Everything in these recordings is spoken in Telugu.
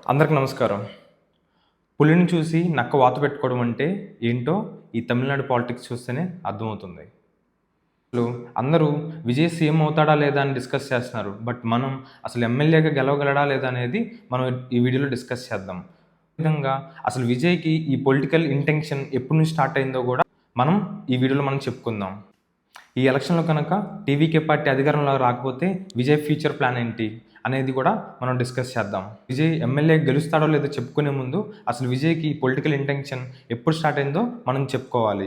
అందరికి నమస్కారం. పులిని చూసి నక్క వాత పెట్టుకోవడం అంటే ఏంటో ఈ తమిళనాడు పాలిటిక్స్ చూస్తేనే అర్థమవుతుంది. అసలు అందరూ విజయ్ సీఎం అవుతాడా లేదా అని డిస్కస్ చేస్తున్నారు. బట్ మనం అసలు ఎమ్మెల్యేగా గెలవగలడా లేదా అనేది మనం ఈ వీడియోలో డిస్కస్ చేద్దాం. విధంగా అసలు విజయ్‌కి ఈ పొలిటికల్ ఇంటెన్షన్ ఎప్పటి నుంచి స్టార్ట్ అయిందో కూడా మనం ఈ వీడియోలో చెప్పుకుందాం. ఈ ఎలక్షన్‌లో కనుక టీవీకే పార్టీ అధికారంలోకి రాకపోతే విజయ్ ఫ్యూచర్ ప్లాన్ ఏంటి అనేది కూడా మనం డిస్కస్ చేద్దాం. విజయ్ ఎమ్మెల్యే గెలుస్తాడో లేదో చెప్పుకునే ముందు అసలు విజయ్‌కి పొలిటికల్ ఇంటెన్షన్ ఎప్పుడు స్టార్ట్ అయిందో మనం చెప్పుకోవాలి.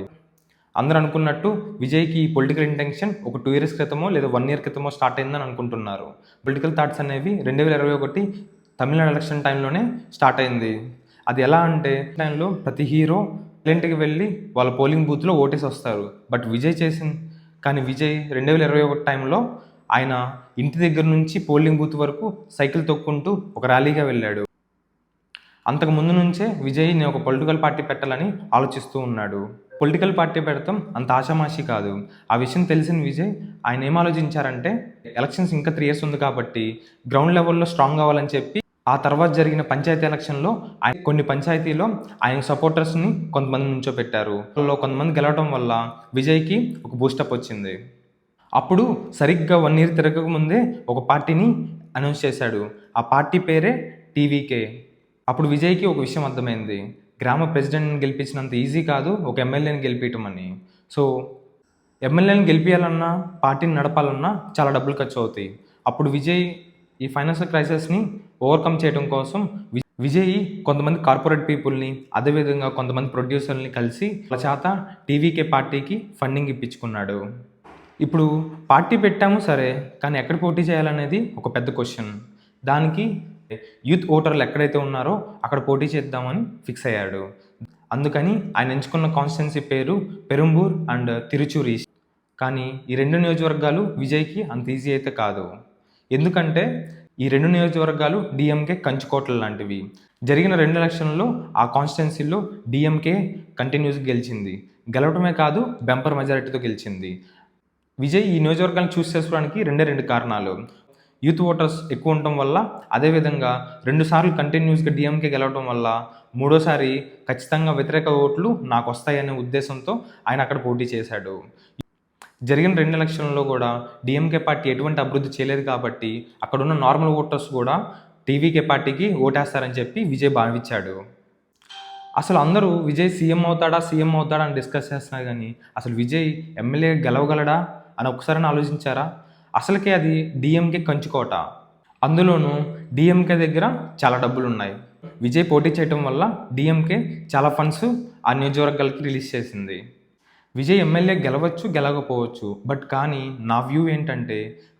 అందరూ అనుకున్నట్టు విజయ్‌కి ఈ పొలిటికల్ ఇంటెన్షన్ ఒక 2 ఇయర్స్ క్రితమో లేదా 1 ఇయర్ క్రితమో స్టార్ట్ అయిందని అనుకుంటున్నారు. పొలిటికల్ థాట్స్ అనేవి 2021 తమిళనాడు ఎలక్షన్ టైంలోనే స్టార్ట్ అయింది. అది ఎలా అంటే టైంలో ప్రతి హీరో సైలెంట్‌గా వెళ్ళి వాళ్ళ పోలింగ్ బూత్‌లో ఓటేసి వస్తారు. బట్ విజయ్ 2021 టైంలో ఆయన ఇంటి దగ్గర నుంచి పోలింగ్ బూత్ వరకు సైకిల్ తొక్కుంటూ ఒక ర్యాలీగా వెళ్ళాడు. అంతకు ముందు నుంచే విజయ్ నేను ఒక పొలిటికల్ పార్టీ పెట్టాలని ఆలోచిస్తూ ఉన్నాడు. పొలిటికల్ పార్టీ పెడతాం అంత ఆషామాషి కాదు. ఆ విషయం తెలిసిన విజయ్ ఆయన ఏం ఆలోచించారంటే ఎలక్షన్స్ ఇంకా 3 ఇయర్స్ ఉంది కాబట్టి గ్రౌండ్ లెవెల్లో స్ట్రాంగ్ అవ్వాలని చెప్పి ఆ తర్వాత జరిగిన పంచాయతీ ఎలక్షన్లో ఆయన కొన్ని పంచాయతీలో ఆయన సపోర్టర్స్ని కొంతమంది నుంచోబెట్టారు. వాళ్ళలో కొంతమంది గెలవడం వల్ల విజయ్కి ఒక బూస్టప్ వచ్చింది. అప్పుడు సరిగ్గా 1 ఇయర్ తిరగక ముందే ఒక పార్టీని అనౌన్స్ చేశాడు. ఆ పార్టీ పేరే టీవీకే. అప్పుడు విజయ్కి ఒక విషయం అర్థమైంది. గ్రామ ప్రెసిడెంట్ని గెలిపించినంత ఈజీ కాదు ఒక ఎమ్మెల్యేని గెలిపించడం అని. సో ఎమ్మెల్యేని గెలిపించాలన్నా పార్టీని నడపాలన్నా చాలా డబ్బులు ఖర్చు అవుతాయి. అప్పుడు విజయ్ ఈ ఫైనాన్షియల్ క్రైసిస్ని ఓవర్కమ్ చేయడం కోసం విజయ్ కొంతమంది కార్పొరేట్ పీపుల్ని అదేవిధంగా కొంతమంది ప్రొడ్యూసర్ని కలిసి వాళ్ళ చేత టీవీకే పార్టీకి ఫండింగ్ ఇప్పించుకున్నాడు. ఇప్పుడు పార్టీ పెట్టాము సరే, కానీ ఎక్కడ పోటీ చేయాలనేది ఒక పెద్ద క్వశ్చన్. దానికి యూత్ ఓటర్లు ఎక్కడైతే ఉన్నారో అక్కడ పోటీ చేద్దామని ఫిక్స్ అయ్యాడు. అందుకని ఆయన ఎంచుకున్న కాన్స్టిట్యున్సీ పేరు పెరుంబూర్ అండ్ తిరుచూర్ ఈస్ట్. కానీ ఈ 2 నియోజకవర్గాలు విజయ్కి అంత ఈజీ అయితే కాదు. ఎందుకంటే ఈ 2 నియోజకవర్గాలు డిఎంకే కంచుకోటలు లాంటివి. జరిగిన 2 ఎలక్షన్లలో ఆ కాన్స్టిట్యున్సీలో డిఎంకే కంటిన్యూస్గా గెలిచింది. గెలవడమే కాదు బెంపర్ మెజారిటీతో గెలిచింది. విజయ్ ఈ నియోజకవర్గాన్ని చూస్ చేసుకోవడానికి 2 కారణాలు. యూత్ ఓటర్స్ ఎక్కువ ఉండటం వల్ల, అదేవిధంగా 2 సార్లు కంటిన్యూస్గా డిఎంకే గెలవడం వల్ల మూడోసారి ఖచ్చితంగా వ్యతిరేక ఓట్లు నాకు వస్తాయనే ఉద్దేశంతో ఆయన అక్కడ పోటీ చేశాడు. జరిగిన 2 ఎలక్షన్లలో కూడా డిఎంకే పార్టీ ఎటువంటి అభివృద్ధి చేయలేదు కాబట్టి అక్కడున్న నార్మల్ ఓటర్స్ కూడా టీవీకే పార్టీకి ఓటేస్తారని చెప్పి విజయ్ భావించాడు. అసలు అందరూ విజయ్ సీఎం అవుతాడా అని డిస్కస్ చేస్తున్నారు. కానీ అసలు విజయ్ ఎమ్మెల్యే గెలవగలడా అని ఒకసారి ఆలోచించారా? అసలుకే అది డిఎంకే కంచుకోట. అందులోనూ డిఎంకే దగ్గర చాలా డబ్బులు ఉన్నాయి. విజయ్ పోటీ చేయడం వల్ల డిఎంకే చాలా ఫండ్స్ ఆ నియోజకవర్గాలకి రిలీజ్ చేసింది. విజయ్ ఎమ్మెల్యే గెలవచ్చు, గెలవకపోవచ్చు. బట్ కానీ నా వ్యూ ఏంటంటే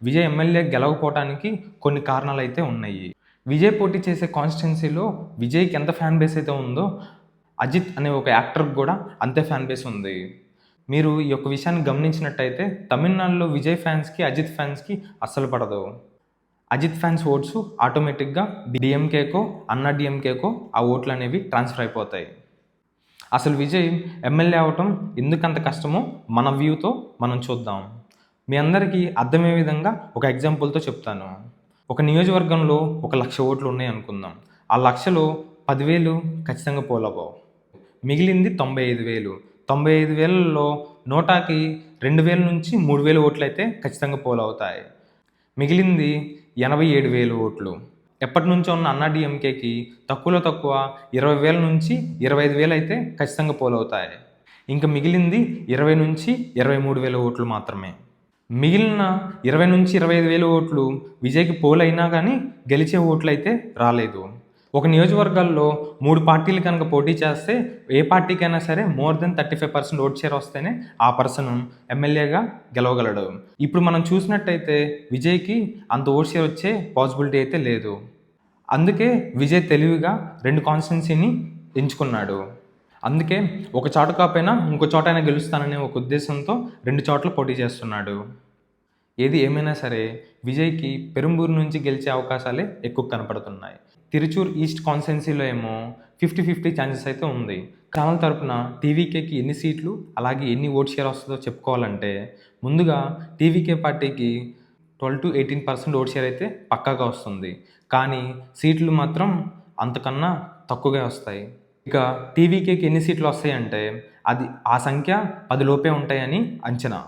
విజయ్ ఎమ్మెల్యే గెలవకపోవడానికి కొన్ని కారణాలు అయితే ఉన్నాయి. విజయ్ పోటీ చేసే కాన్స్టిట్యున్సీలో విజయ్కి ఎంత ఫ్యాన్ బేస్ అయితే ఉందో అజిత్ అనే ఒక యాక్టర్కి కూడా అంతే ఫ్యాన్ బేస్ ఉంది. మీరు ఈ యొక్క విషయాన్ని గమనించినట్టయితే తమిళనాడులో విజయ్ ఫ్యాన్స్కి అజిత్ ఫ్యాన్స్కి అస్సలు పడదు. అజిత్ ఫ్యాన్స్ ఓట్స్ ఆటోమేటిక్గా డిఎంకేకో అన్నా డిఎంకేకో ఆ ఓట్లు అనేవి ట్రాన్స్ఫర్ అయిపోతాయి. అసలు విజయ్ ఎమ్మెల్యే అవటం ఎందుకంత కష్టమో మన వ్యూతో మనం చూద్దాం. మీ అందరికీ అర్థమయ్యే విధంగా ఒక ఎగ్జాంపుల్తో చెప్తాను. ఒక నియోజకవర్గంలో 1,00,000 ఓట్లు ఉన్నాయి అనుకుందాం. ఆ 1,00,000లో 10,000 ఖచ్చితంగా పోలవవు. మిగిలింది 95,000. 95,000లో నోటాకి 2,000 నుంచి 3,000 ఓట్లు అయితే ఖచ్చితంగా పోలవుతాయి. మిగిలింది 87,000 ఓట్లు. ఎప్పటి నుంచో ఉన్న అన్నా డిఎంకేకి తక్కువలో తక్కువ 20,000 నుంచి 25,000 అయితే ఖచ్చితంగా పోలవుతాయి. ఇంకా మిగిలింది 20 నుంచి 23,000 ఓట్లు మాత్రమే. మిగిలిన 20 నుంచి 25,000 ఓట్లు విజయ్కి పోలైనా కానీ గెలిచే ఓట్లు అయితే రాలేదు. ఒక నియోజకవర్గాల్లో 3 పార్టీలు కనుక పోటీ చేస్తే ఏ పార్టీకైనా సరే మోర్ దెన్ 35% ఓట్ షేర్ వస్తేనే ఆ పర్సన్ ఎమ్మెల్యేగా గెలవగలడు. ఇప్పుడు మనం చూసినట్టయితే విజయ్కి అంత ఓట్ షేర్ వచ్చే పాసిబిలిటీ అయితే లేదు. అందుకే విజయ్ తెలివిగా 2 కాన్స్టిట్యున్సీని ఎంచుకున్నాడు. అందుకే ఒక చోట కాకపోయినా ఇంకో చోట అయినా గెలుస్తాననే ఒక ఉద్దేశంతో 2 చోట్ల పోటీ చేస్తున్నాడు. ఏది ఏమైనా సరే విజయ్కి పెరుంబూరు నుంచి గెలిచే అవకాశాలే ఎక్కువ కనపడుతున్నాయి. తిరుచూర్ ఈస్ట్ కాన్స్టిట్యున్సీలో ఏమో 50-50 ఛాన్సెస్ అయితే ఉంది. ఛానల్ తరపున టీవీకేకి ఎన్ని సీట్లు అలాగే ఎన్ని ఓట్ షేర్ వస్తుందో చెప్పుకోవాలంటే ముందుగా టీవీకే పార్టీకి 12 to 18% ఓట్ షేర్ అయితే పక్కాగా వస్తుంది. కానీ సీట్లు మాత్రం అంతకన్నా తక్కువగా వస్తాయి. ఇక టీవీకేకి ఎన్ని సీట్లు వస్తాయంటే అది ఆ సంఖ్య 10 లోపే ఉంటాయని అంచనా.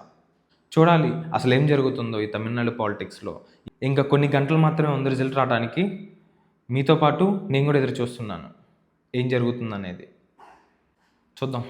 చూడాలి అసలు ఏం జరుగుతుందో ఈ తమిళనాడు పాలిటిక్స్‌లో. ఇంకా కొన్ని గంటలు మాత్రమే ఉంది రిజల్ట్ రావడానికి. మీతో పాటు నేను కూడా ఎదురు చూస్తున్నాను ఏం జరుగుతుందనేది. చూద్దాం.